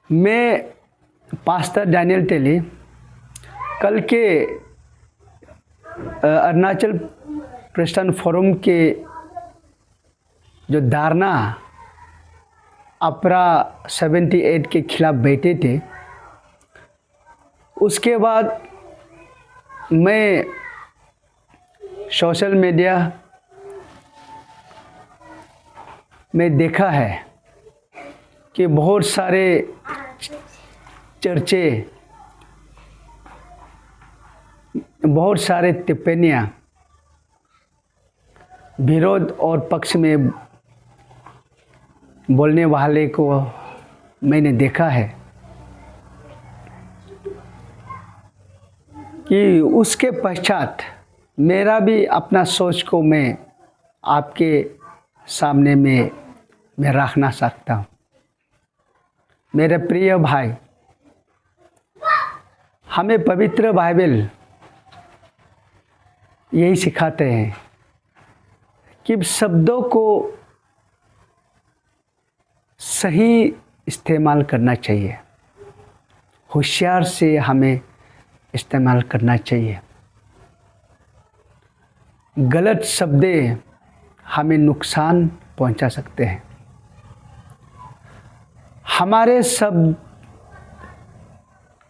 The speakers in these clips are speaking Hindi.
मैं पास्टर डैनियल टेली कल के अरुणाचल क्रिश्चियन फोरम के जो धारणा अपरा 78 के खिलाफ बैठे थे, उसके बाद मैं सोशल मीडिया में देखा है कि बहुत सारे चर्चे, बहुत सारे टिप्पणियाँ विरोध और पक्ष में बोलने वाले को मैंने देखा है कि उसके पश्चात मेरा भी अपना सोच को मैं आपके सामने में मैं रखना सकता हूँ। मेरे प्रिय भाई, हमें पवित्र बाइबल यही सिखाते हैं कि शब्दों को सही इस्तेमाल करना चाहिए, होशियार से हमें इस्तेमाल करना चाहिए। गलत शब्द हमें नुकसान पहुंचा सकते हैं। हमारे शब्द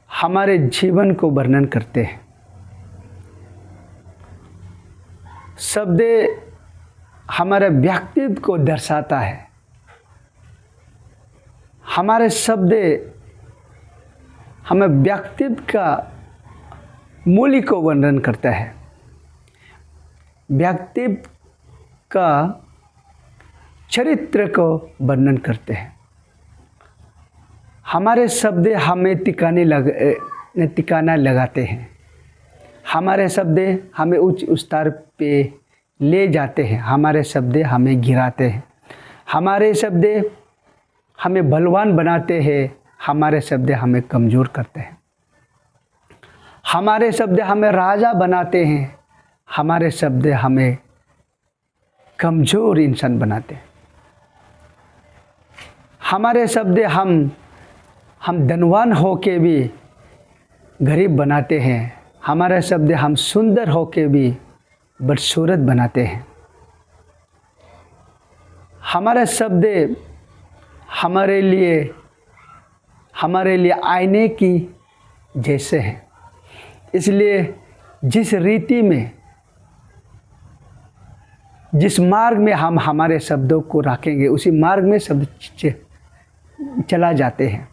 हमारे जीवन को वर्णन करते हैं। शब्द हमारे व्यक्तित्व को दर्शाता है। हमारे शब्द हमें व्यक्तित्व का मूल्य को वर्णन करता है। व्यक्तित्व का चरित्र को वर्णन करते हैं। हमारे शब्द हमें ठिकाना लगाते हैं। हमारे शब्द हमें उच्च स्तर पे ले जाते हैं। हमारे शब्द हमें गिराते हैं। हमारे शब्द हमें बलवान बनाते हैं। हमारे शब्द हमें कमज़ोर करते हैं। हमारे शब्द हमें राजा बनाते हैं। हमारे शब्द हमें कमज़ोर इंसान बनाते हैं। हमारे शब्द हम धनवान होके भी गरीब बनाते हैं। हमारे शब्द हम सुंदर होके भी बदसूरत बनाते हैं। हमारे शब्द हमारे लिए आईने की जैसे हैं। इसलिए जिस रीति में, जिस मार्ग में हम हमारे शब्दों को रखेंगे, उसी मार्ग में शब्द चला जाते हैं।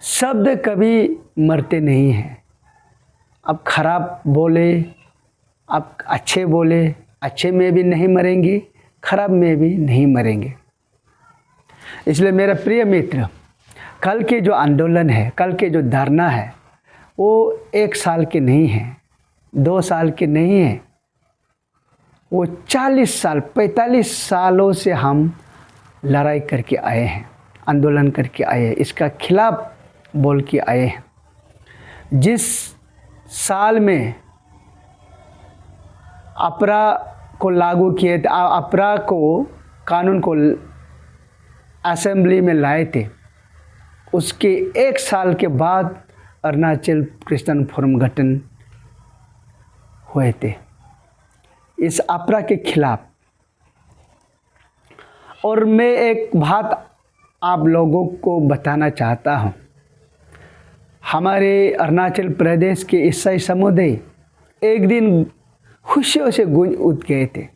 शब्द कभी मरते नहीं हैं। अब खराब बोले, अब अच्छे बोले, अच्छे में भी नहीं मरेंगे, खराब में भी नहीं मरेंगे। इसलिए मेरा प्रिय मित्र, कल के जो आंदोलन है, कल के जो धरना है, वो 1 साल के नहीं है, 2 साल के नहीं है, वो 40 साल 45 सालों से हम लड़ाई करके आए हैं, आंदोलन करके आए हैं, इसका खिलाफ बोल के आए हैं। जिस साल में अपरा को लागू किए थे, अपरा को कानून को असेंबली में लाए थे, उसके 1 साल के बाद अरुणाचल क्रिश्चियन फोरम गठन हुए थे इस अपरा के खिलाफ। और मैं एक बात आप लोगों को बताना चाहता हूँ। हमारे अरुणाचल प्रदेश के ईसाई समुदाय एक दिन खुशियों से गूंज उठ गए थे।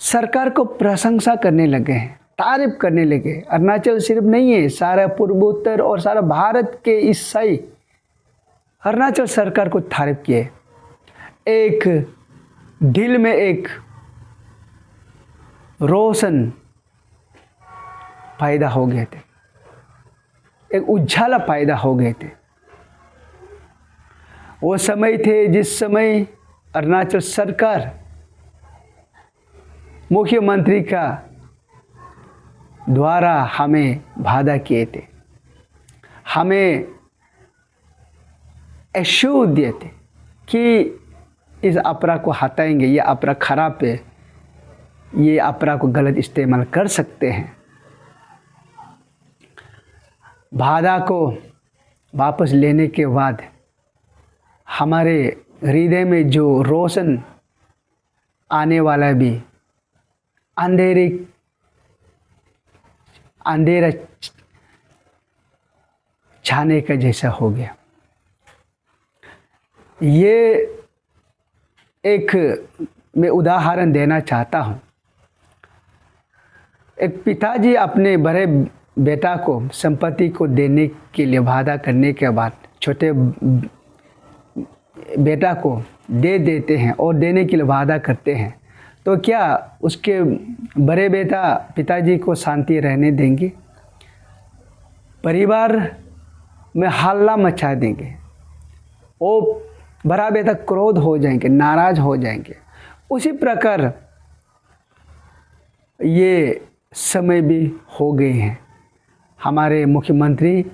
सरकार को प्रशंसा करने लगे हैं, तारीफ करने लगे। अरुणाचल सिर्फ नहीं है, सारा पूर्वोत्तर और सारा भारत के ईसाई अरुणाचल सरकार को तारीफ किए। एक दिल में एक रोशन पैदा हो गए थे, एक उजाला पैदा हो गए थे। वो समय थे जिस समय अरुणाचल सरकार मुख्यमंत्री का द्वारा हमें वादा किए थे, हमें एश्योर दिए थे कि इस अपरा को हटाएंगे, ये अपरा खराब है, ये अपरा को गलत इस्तेमाल कर सकते हैं। बाधा को वापस लेने के बाद हमारे हृदय में जो रोशन आने वाला भी अंधेरा छाने का जैसा हो गया। ये एक मैं उदाहरण देना चाहता हूँ। एक पिताजी अपने बड़े बेटा को संपत्ति को देने के लिए वादा करने के बाद छोटे बेटा को दे देते हैं और देने के लिए वादा करते हैं, तो क्या उसके बड़े बेटा पिताजी को शांति रहने देंगे? परिवार में हल्ला मचा देंगे। वो बड़ा बेटा क्रोध हो जाएंगे, नाराज हो जाएंगे। उसी प्रकार ये समय भी हो गए हैं। हमारे मुख्यमंत्री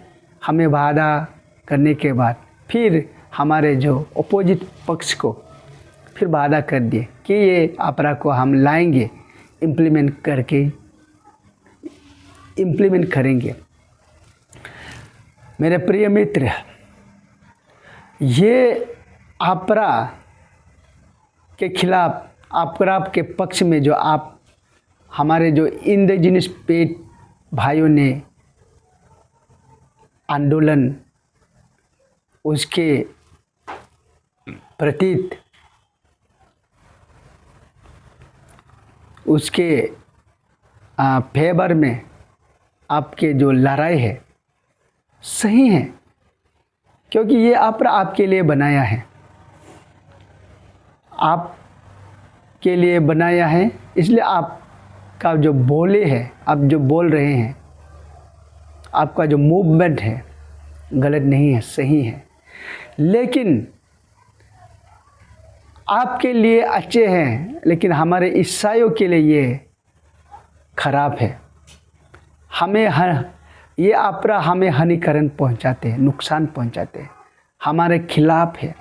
हमें वादा करने के बाद फिर हमारे जो अपोजिट पक्ष को फिर वादा कर दिए कि ये अपराध को हम लाएंगे, इम्प्लीमेंट करेंगे। मेरे प्रिय मित्र, ये अपराध के खिलाफ, अपराध के पक्ष में जो आप हमारे जो इंडिजिनस पेट भाइयों ने आंदोलन उसके प्रतीत उसके फेवर में आपके जो लड़ाई है सही है, क्योंकि ये आपके लिए बनाया है, आपके लिए बनाया है। इसलिए आपका जो बोले है, आप जो बोल रहे हैं, आपका जो मूवमेंट है गलत नहीं है, सही है। लेकिन आपके लिए अच्छे हैं, लेकिन हमारे ईसाइयों के लिए ये खराब है। ये अपराध हमें हानिकरण पहुंचाते हैं, नुकसान पहुंचाते हैं, हमारे खिलाफ है।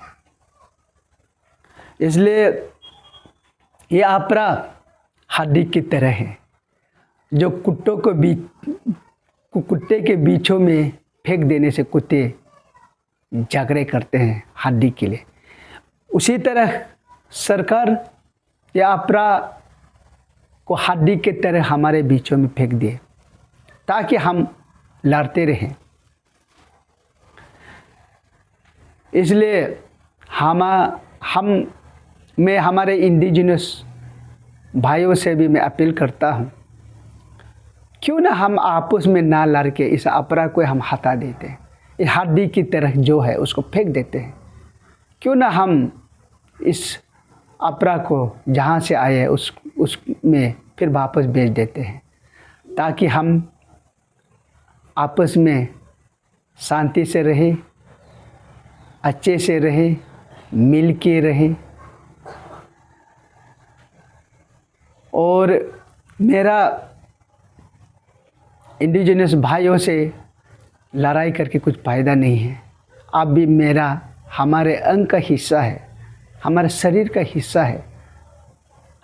इसलिए ये अपराध हड्डी की तरह है जो कुत्ते के बीचों में फेंक देने से कुत्ते झगड़े करते हैं हड्डी के लिए। उसी तरह सरकार या अपराध को हड्डी की तरह हमारे बीचों में फेंक दिए ताकि हम लड़ते रहें। इसलिए मैं हमारे इंडिजिनस भाइयों से भी मैं अपील करता हूँ, क्यों ना हम आपस में ना लड़ के इस अपराध को हम हटा देते हैं। ये हड्डी की तरह जो है उसको फेंक देते हैं। क्यों ना हम इस अपराध को जहाँ से आए उसमें फिर वापस भेज देते हैं, ताकि हम आपस में शांति से रहें, अच्छे से रहें, मिल के रहें। और मेरा इंडिजिनस भाइयों से लड़ाई करके कुछ फ़ायदा नहीं है। आप भी हमारे अंग का हिस्सा है, हमारे शरीर का हिस्सा है।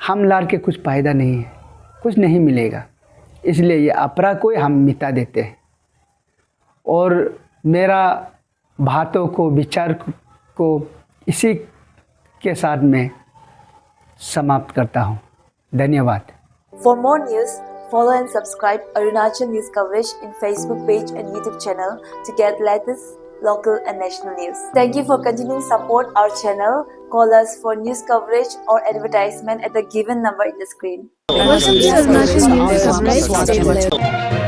हम लड़ के कुछ फ़ायदा नहीं है, कुछ नहीं मिलेगा। इसलिए ये अपराध को हम मिटा देते हैं। और मेरा बातों को, विचार को इसी के साथ में समाप्त करता हूँ। धन्यवाद। For more news, follow and subscribe Arunachal News Coverage in Facebook page and YouTube channel to get latest local and national news. Thank you for continuing support our channel. Call us for news coverage or advertisement at the given number in the screen. Welcome to Arunachal News Coverage.